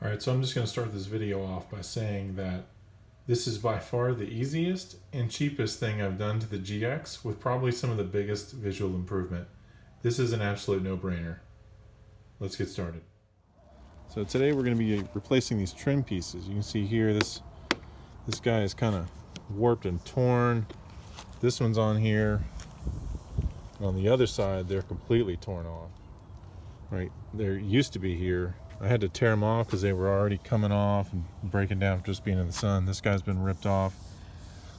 Alright, so I'm just going to start this video off by saying that this is by far the easiest and cheapest thing I've done to the GX with probably some of the biggest visual improvement. This is an absolute no-brainer. Let's get started. So today we're going to be replacing these trim pieces. You can see here this guy is kind of warped and torn. This one's on here. And on the other side they're completely torn off. Right, there used to be here. I had to tear them off because they were already coming off and breaking down from just being in the sun. This guy's been ripped off.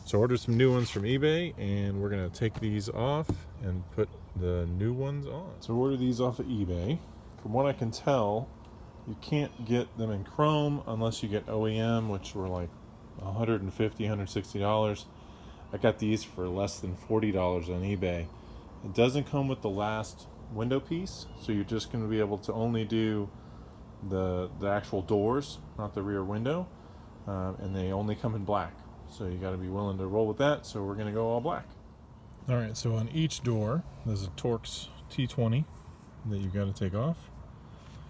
So I ordered some new ones from eBay, and we're going to take these off and put the new ones on. So I ordered these off of eBay. From what I can tell, you can't get them in chrome unless you get OEM, which were like $150, $160. I got these for less than $40 on eBay. It doesn't come with the last window piece, so you're just going to be able to only do the actual doors, not the rear window, and they only come in black, so you got to be willing to roll with that. So we're going to go all black. All right, so on each door there's a Torx T20 that you've got to take off.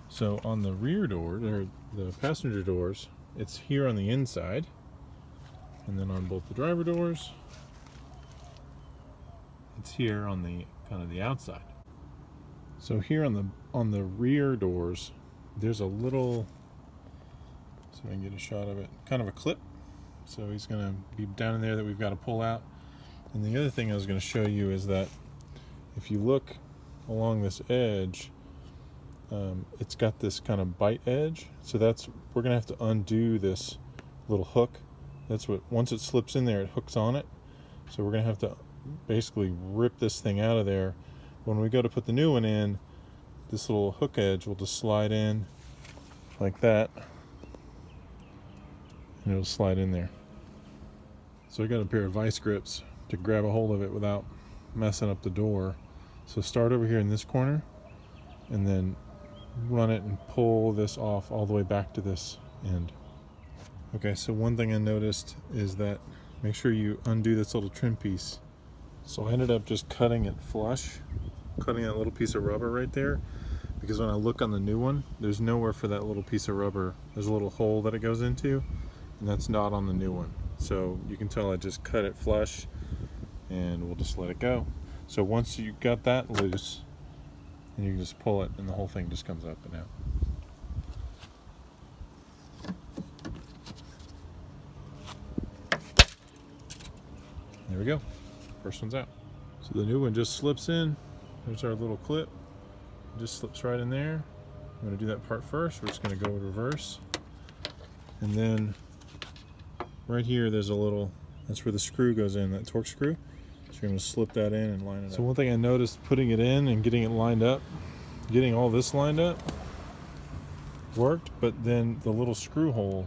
So on the rear door, the passenger doors, it's here on the inside, and then on both the driver doors it's here on the kind of the outside. So here on the rear doors there's a little, so I can get a shot of it, kind of a clip. So he's going to be down in there that we've got to pull out. And the other thing I was going to show you is that if you look along this edge, it's got this kind of bite edge. So we're going to have to undo this little hook. That's what, once it slips in there, it hooks on it. So we're going to have to basically rip this thing out of there. When we go to put the new one in, this little hook edge will just slide in like that, and it'll slide in there. So I got a pair of vice grips to grab a hold of it without messing up the door. So start over here in this corner and then run it and pull this off all the way back to this end. Okay, so one thing I noticed is that make sure you undo this little trim piece. So I ended up just cutting it flush, cutting that little piece of rubber right there, because when I look on the new one, there's nowhere for that little piece of rubber. There's a little hole that it goes into, and that's not on the new one. So you can tell I just cut it flush, and we'll just let it go. So once you got that loose, and you can just pull it, and the whole thing just comes up and out. There we go. First one's out. So the new one just slips in. There's our little clip. It just slips right in there. I'm going to do that part first. We're just going to go reverse. And then right here there's a little, that's where the screw goes in, that Torx screw. So you're going to slip that in and line it up. So one thing I noticed putting it in and getting it lined up, getting all this lined up worked, but then the little screw hole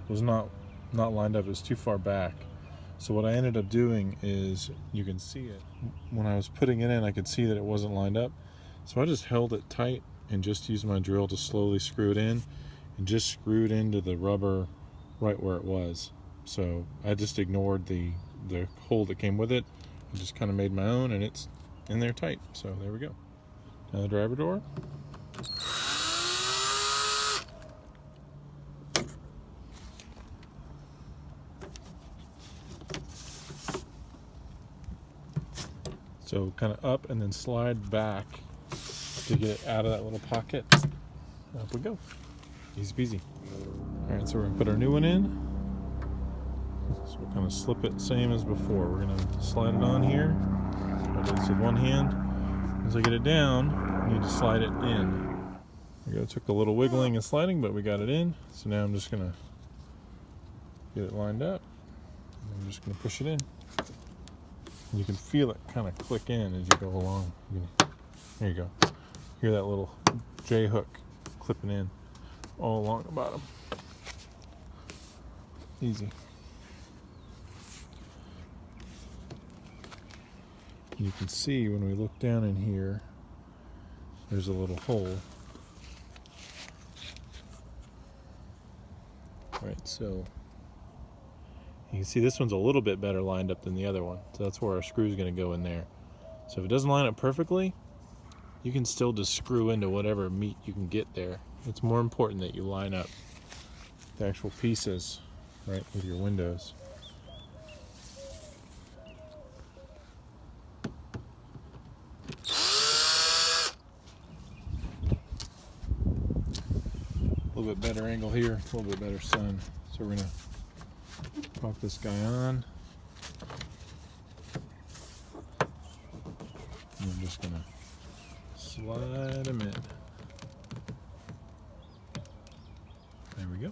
was not lined up. It was too far back. So what I ended up doing is, you can see it, when I was putting it in I could see that it wasn't lined up. So I just held it tight and just used my drill to slowly screw it in, and just screwed into the rubber right where it was. So I just ignored the hole that came with it. I just kind of made my own, and it's in there tight. So there we go. Now the driver door. So kind of up and then slide back to get it out of that little pocket. Up we go. Easy peasy. Alright, so we're going to put our new one in. So we'll kind of slip it same as before. We're going to slide it on here. I'll do this with one hand. As I get it down, I need to slide it in. There we go. It took a little wiggling and sliding, but we got it in. So now I'm just going to get it lined up. And I'm just going to push it in. And you can feel it kind of click in as you go along. There you go. Hear that little J hook clipping in all along the bottom. Easy. You can see when we look down in here, there's a little hole. Right, so you can see this one's a little bit better lined up than the other one. So that's where our screw is going to go in there. So if it doesn't line up perfectly, you can still just screw into whatever meat you can get there. It's more important that you line up the actual pieces right with your windows. A little bit better angle here, a little bit better sun. So we're gonna pop this guy on. And I'm just gonna slide him in. There we go.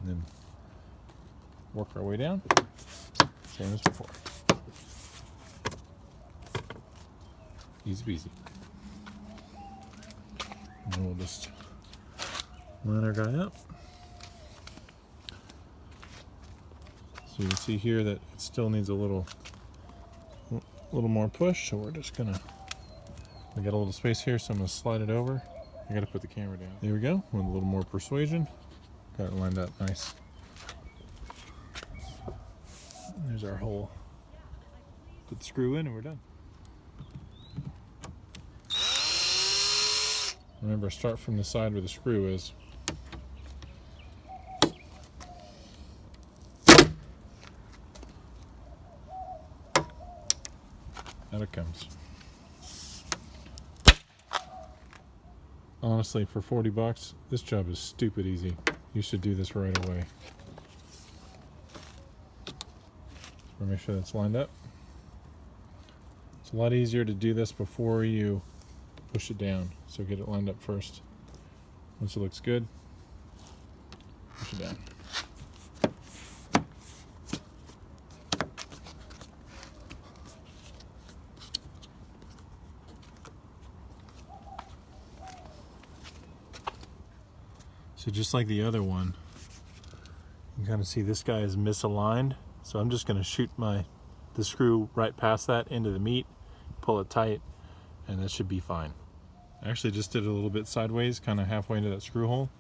And then work our way down, same as before. Easy peasy. And we'll just line our guy up. So you can see here that it still needs a little more push, so we're just gonna, we got a little space here, so I'm gonna slide it over. I gotta put the camera down. There we go, with a little more persuasion. Got it lined up nice. There's our hole. Put the screw in and we're done. Remember, start from the side where the screw is. Out it comes. Honestly, for 40 bucks, this job is stupid easy. You should do this right away. So make sure that's lined up. It's a lot easier to do this before you push it down. So get it lined up first. Once it looks good, push it down. So just like the other one, you can kind of see this guy is misaligned. So I'm just going to shoot the screw right past that into the meat, pull it tight, and that should be fine. I actually just did it a little bit sideways, kind of halfway into that screw hole,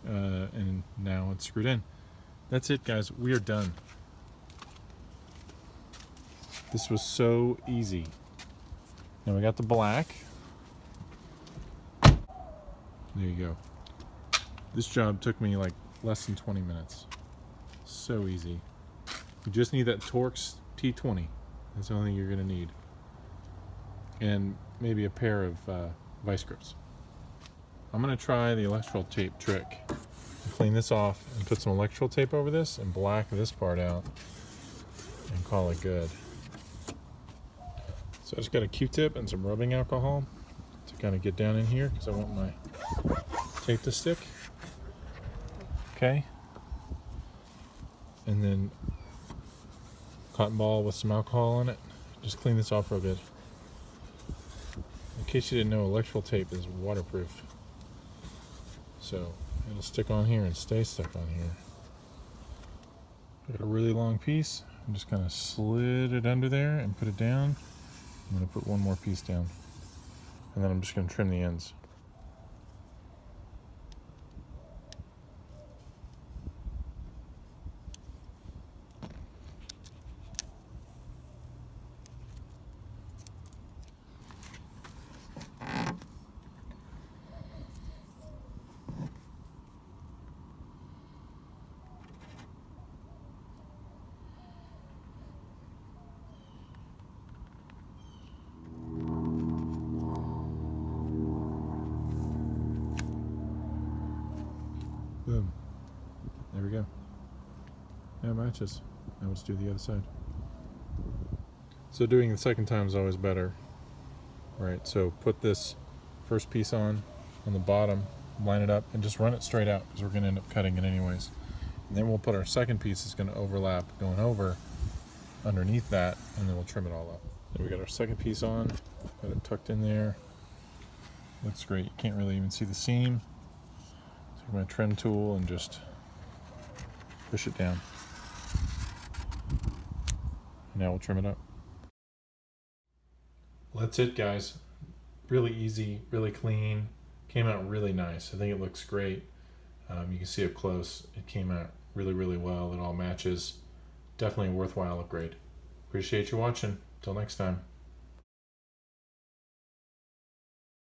and now it's screwed in. That's it, guys. We are done. This was so easy. Now we got the black. There you go. This job took me like less than 20 minutes. So easy. You just need that Torx T20. That's the only thing you're gonna need. And maybe a pair of vice grips. I'm gonna try the electrical tape trick. Clean this off and put some electrical tape over this and black this part out and call it good. So I just got a Q-tip and some rubbing alcohol to kind of get down in here because I want my tape to stick. Okay. And then cotton ball with some alcohol on it. Just clean this off real good. In case you didn't know, electrical tape is waterproof. So it'll stick on here and stay stuck on here. Got a really long piece. I'm just kind of slid it under there and put it down. I'm going to put one more piece down. And then I'm just going to trim the ends. Boom. There we go. Yeah, it matches. Now let's do the other side. So doing the second time is always better. Right, so put this first piece on the bottom, line it up, and just run it straight out because we're going to end up cutting it anyways. And then we'll put our second piece that's going to overlap going over underneath that, and then we'll trim it all up. Then we got our second piece on, got it tucked in there. Looks great. You can't really even see the seam. Take my trim tool and just push it down. Now we'll trim it up. Well, that's it, guys. Really easy, really clean. Came out really nice. I think it looks great. You can see up close. It came out really, really well. It all matches. Definitely a worthwhile upgrade. Appreciate you watching. Till next time.